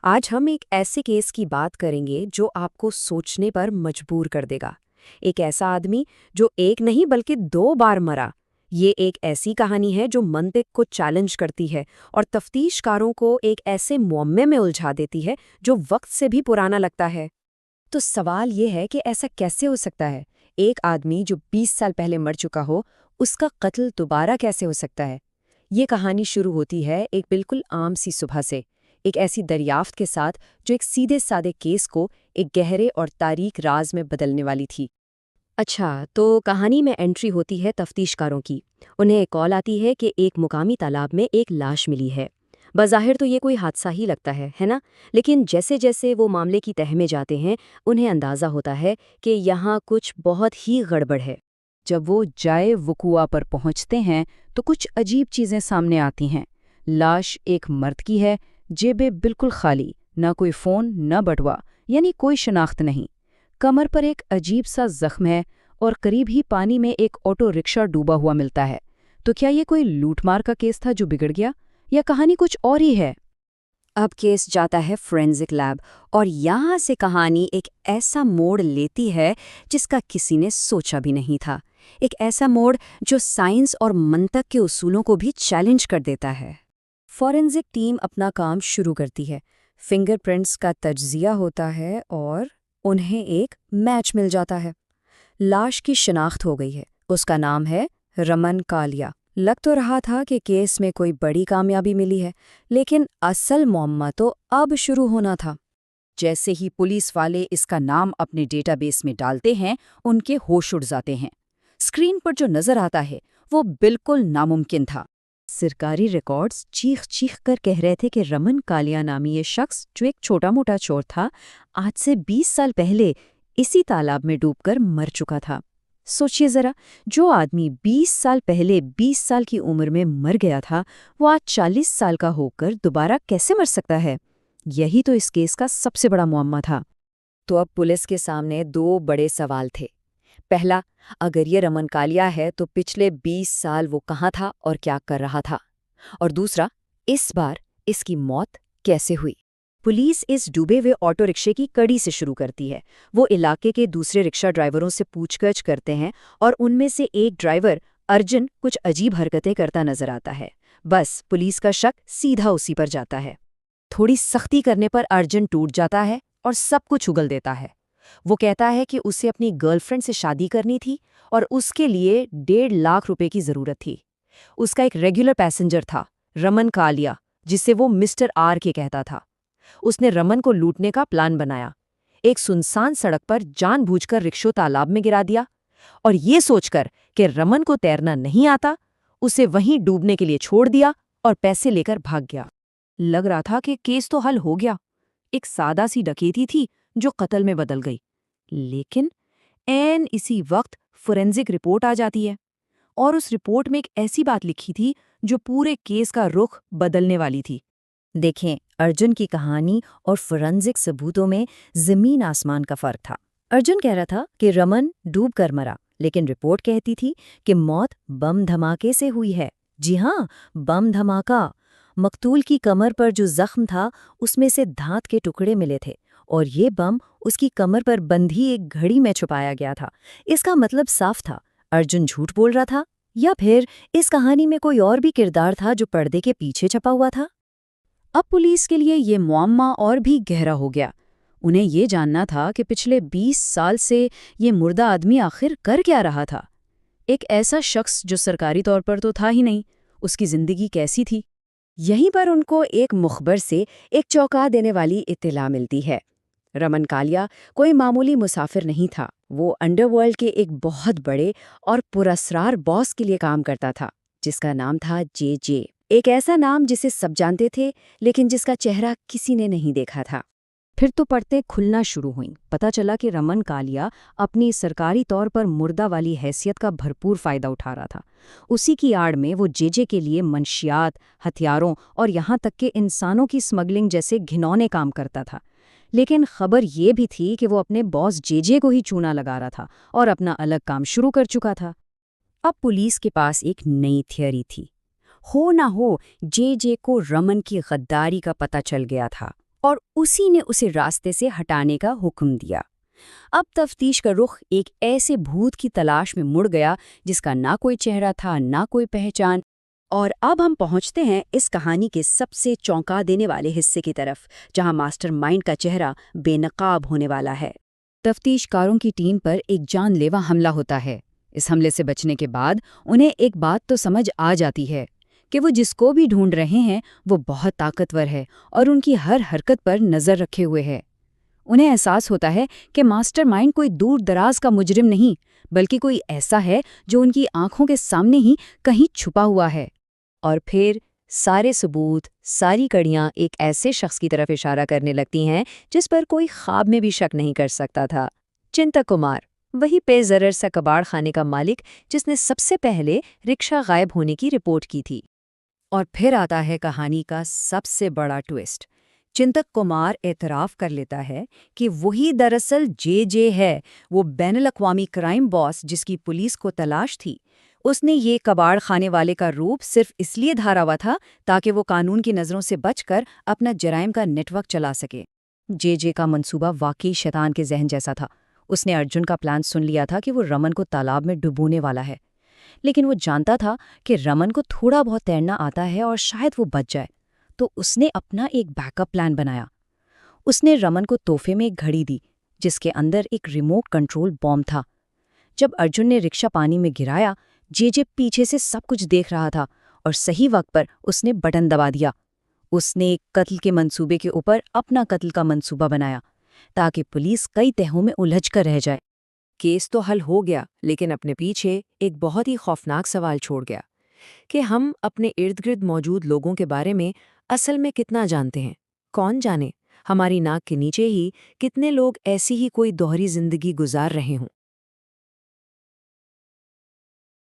आज हम एक ऐसे केस की बात करेंगे जो आपको सोचने पर मजबूर कर देगा। एक ऐसा आदमी जो एक नहीं बल्कि 2 बार मरा। ये एक ऐसी कहानी है जो मंतिक को चैलेंज करती है और तफ्तीशकारों को एक ऐसे मुअम्मे में उलझा देती है जो वक्त से भी पुराना लगता है। तो सवाल ये है कि ऐसा कैसे हो सकता है? एक आदमी जो 20 साल पहले मर चुका हो, उसका कत्ल दोबारा कैसे हो सकता है? ये कहानी शुरू होती है एक बिल्कुल आम सी सुबह से, एक ऐसी दरियाफ्त के साथ जो एक सीधे सादे केस को एक गहरे और तारीक राज में बदलने वाली थी। अच्छा, तो कहानी में एंट्री होती है तफ्तीशकारों की। उन्हें एक कॉल आती है कि एक मुकामी तालाब में एक लाश मिली है। बज़ाहिर तो ये कोई हादसा ही लगता है ना? लेकिन जैसे जैसे वो मामले की तह में जाते हैं, उन्हें अंदाज़ा होता है कि यहाँ कुछ बहुत ही गड़बड़ है। जब वो जाए वकुआ पर पहुंचते हैं तो कुछ अजीब चीजें सामने आती हैं। लाश एक मर्द की है, जेबें बिल्कुल खाली, ना कोई फोन न बटुआ, यानी कोई शनाख्त नहीं। कमर पर एक अजीब सा जख्म है और करीब ही पानी में एक ऑटो रिक्शा डूबा हुआ मिलता है। तो क्या ये कोई लूटमार का केस था जो बिगड़ गया, या कहानी कुछ और ही है? अब केस जाता है फोरेंसिक लैब और यहाँ से कहानी एक ऐसा मोड़ लेती है जिसका किसी ने सोचा भी नहीं था। एक ऐसा मोड़ जो साइंस और मंतक के उसूलों को भी चैलेंज कर देता है। फोरेंसिक टीम अपना काम शुरू करती है। फिंगरप्रिंट्स का तज्जिया होता है और उन्हें एक मैच मिल जाता है। लाश की शिनाख्त हो गई है। उसका नाम है रमन कालिया। लग तो रहा था कि केस में कोई बड़ी कामयाबी मिली है, लेकिन असल मुअम्मा तो अब शुरू होना था। जैसे ही पुलिस वाले इसका नाम अपने डेटाबेस में डालते हैं, उनके होश उड़ जाते हैं। स्क्रीन पर जो नजर आता है वो बिल्कुल नामुमकिन था। सरकारी रिकॉर्ड्स चीख चीख कर कह रहे थे कि रमन कालिया नामी ये शख्स, जो एक छोटा मोटा चोर था, आज से 20 साल पहले इसी तालाब में डूबकर मर चुका था। सोचिए जरा, जो आदमी 20 साल पहले 20 साल की उम्र में मर गया था, वो आज 40 साल का होकर दोबारा कैसे मर सकता है? यही तो इस केस का सबसे बड़ा मुअम्मा था। तो अब पुलिस के सामने 2 बड़े सवाल थे। पहला, अगर ये रमन कालिया है तो पिछले 20 साल वो कहाँ था और क्या कर रहा था? और दूसरा, इस बार इसकी मौत कैसे हुई? पुलिस इस डूबे हुए ऑटो रिक्शे की कड़ी से शुरू करती है। वो इलाके के दूसरे रिक्शा ड्राइवरों से पूछगछ करते हैं और उनमें से एक ड्राइवर अर्जुन कुछ अजीब हरकतें करता नजर आता है। बस पुलिस का शक सीधा उसी पर जाता है। थोड़ी सख्ती करने पर अर्जुन टूट जाता है और सब कुछ उगल देता है। वो कहता है कि उसे अपनी गर्लफ्रेंड से शादी करनी थी और उसके लिए 1.5 लाख रुपए की जरूरत थी। उसका एक रेगुलर पैसेंजर था, रमन कालिया, जिसे वो मिस्टर आर के कहता था। उसने रमन को लूटने का प्लान बनाया। एक सुनसान सड़क पर जानबूझकर रिक्शा तालाब में गिरा दिया और ये सोचकर कि रमन को तैरना नहीं आता, उसे वहीं डूबने के लिए छोड़ दिया और पैसे लेकर भाग गया। लग रहा था कि केस तो हल हो गया। एक सादा सी डकैती थी जो कत्ल में बदल गई। लेकिन ऐन इसी वक्त फोरेंसिक रिपोर्ट आ जाती है और उस रिपोर्ट में एक ऐसी बात लिखी थी जो पूरे केस का रुख बदलने वाली थी। देखें, अर्जुन की कहानी और फोरेंसिक सबूतों में जमीन आसमान का फर्क था। अर्जुन कह रहा था कि रमन डूब कर मरा, लेकिन रिपोर्ट कहती थी कि मौत बम धमाके से हुई है। जी हाँ, बम धमाका। मकतूल की कमर पर जो जख्म था, उसमें से धात के टुकड़े मिले थे और ये बम उसकी कमर पर बंधी एक घड़ी में छुपाया गया था। इसका मतलब साफ था, अर्जुन झूठ बोल रहा था, या फिर इस कहानी में कोई और भी किरदार था जो पर्दे के पीछे छपा हुआ था। अब पुलिस के लिए ये मुअम्मा और भी गहरा हो गया। उन्हें ये जानना था कि पिछले 20 साल से ये मुर्दा आदमी आखिर कर क्या रहा था। एक ऐसा शख्स जो सरकारी तौर पर तो था ही नहीं, उसकी जिंदगी कैसी थी? यहीं पर उनको एक मुखबर से एक चौंका देने वाली इत्तला मिलती है। रमन कालिया कोई मामूली मुसाफिर नहीं था। वो अंडरवर्ल्ड के एक बहुत बड़े और पुरस्कार बॉस के लिए काम करता था, जिसका नाम था जे। एक ऐसा नाम जिसे सब जानते थे, लेकिन जिसका चेहरा किसी ने नहीं देखा था। फिर तो परतें खुलना शुरू हुईं। पता चला कि रमन कालिया अपनी सरकारी तौर पर मुर्दा वाली हैसियत का भरपूर फायदा उठा रहा था। उसी की आड़ में वो जे के लिए मंशियात, हथियारों और यहाँ तक कि इंसानों की स्मगलिंग जैसे घिनौने काम करता था। लेकिन खबर ये भी थी कि वो अपने बॉस जे को ही चूना लगा रहा था और अपना अलग काम शुरू कर चुका था। अब पुलिस के पास एक नई थियरी थी। हो ना हो जे को रमन की गद्दारी का पता चल गया था और उसी ने उसे रास्ते से हटाने का हुक्म दिया। अब तफ्तीश का रुख एक ऐसे भूत की तलाश में मुड़ गया जिसका ना कोई चेहरा था, ना कोई पहचान। और अब हम पहुंचते हैं इस कहानी के सबसे चौंका देने वाले हिस्से की तरफ, जहां मास्टरमाइंड का चेहरा बेनकाब होने वाला है। तफ्तीशकारों की टीम पर एक जानलेवा हमला होता है। इस हमले से बचने के बाद उन्हें एक बात तो समझ आ जाती है कि वो जिसको भी ढूंढ रहे हैं वो बहुत ताकतवर है और उनकी हर हरकत पर नज़र रखे हुए है। उन्हें एहसास होता है कि मास्टरमाइंड कोई दूर दराज का मुजरिम नहीं, बल्कि कोई ऐसा है जो उनकी आंखों के सामने ही कहीं छुपा हुआ है। और फिर सारे सबूत, सारी कड़ियां एक ऐसे शख्स की तरफ इशारा करने लगती हैं जिस पर कोई ख्वाब में भी शक नहीं कर सकता था। चिंतक कुमार, वही पेजरर सा कबाड़ खाने का मालिक जिसने सबसे पहले रिक्शा गायब होने की रिपोर्ट की थी। और फिर आता है कहानी का सबसे बड़ा ट्विस्ट। चिंतक कुमार एतराफ़ कर लेता है कि वही दरअसल जे है, वो बैनुल-अक़वामी क्राइम बॉस जिसकी पुलिस को तलाश थी। उसने ये कबाड़ खाने वाले का रूप सिर्फ इसलिए धारा हुआ था ताकि वो कानून की नज़रों से बचकर अपना जराइम का नेटवर्क चला सके। जे का मंसूबा वाकई शैतान के जहन जैसा था। उसने अर्जुन का प्लान सुन लिया था कि वो रमन को तालाब में डुबोने वाला है, लेकिन वो जानता था कि रमन को थोड़ा बहुत तैरना आता है और शायद वो बच जाए। तो उसने अपना एक बैकअप प्लान बनाया। उसने रमन को तोहफे में एक घड़ी दी जिसके अंदर एक रिमोट कंट्रोल बॉम्ब था। जब अर्जुन ने रिक्शा पानी में गिराया, जे पीछे से सब कुछ देख रहा था और सही वक्त पर उसने बटन दबा दिया। उसने एक कत्ल के मंसूबे के ऊपर अपना कत्ल का मंसूबा बनाया ताकि पुलिस कई तहों में उलझ कर रह जाए। केस तो हल हो गया, लेकिन अपने पीछे एक बहुत ही खौफनाक सवाल छोड़ गया कि हम अपने इर्द गिर्द मौजूद लोगों के बारे में असल में कितना जानते हैं। कौन जाने हमारी नाक के नीचे ही कितने लोग ऐसी ही कोई दोहरी जिंदगी गुजार रहे हों।